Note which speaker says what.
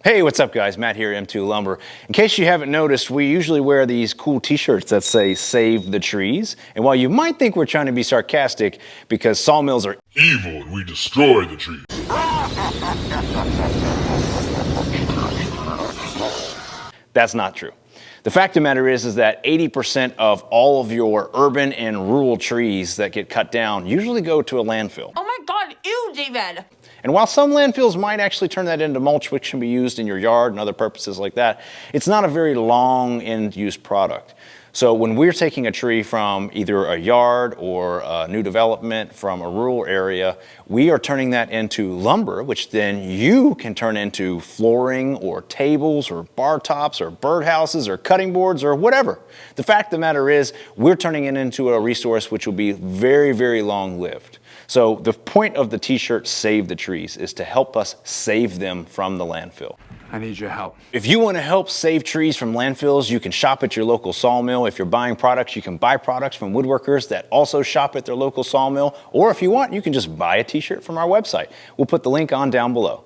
Speaker 1: Hey, what's up guys? Matt here, M2 Lumber. In case you haven't noticed, we usually wear these cool t-shirts that say "Save the Trees." And while you might think we're trying to be sarcastic because sawmills are
Speaker 2: evil and we destroy the trees,
Speaker 1: that's not true. The fact of the matter is that 80% of all of your urban and rural trees that get cut down usually go to a landfill.
Speaker 3: Oh my God, ew, David.
Speaker 1: And while some landfills might actually turn that into mulch, which can be used in your yard and other purposes like that, it's not a very long end-use product. So when we're taking a tree from either a yard or a new development from a rural area, we are turning that into lumber, which then you can turn into flooring or tables or bar tops or birdhouses or cutting boards or whatever. The fact of the matter is we're turning it into a resource which will be very, very long-lived. So the point of the t-shirt "Save the Trees" is to help us save them from the landfill.
Speaker 4: I need your help.
Speaker 1: If you want to help save trees from landfills, you can shop at your local sawmill. If you're buying products, you can buy products from woodworkers that also shop at their local sawmill. Or if you want, you can just buy a t-shirt from our website. We'll put the link on down below.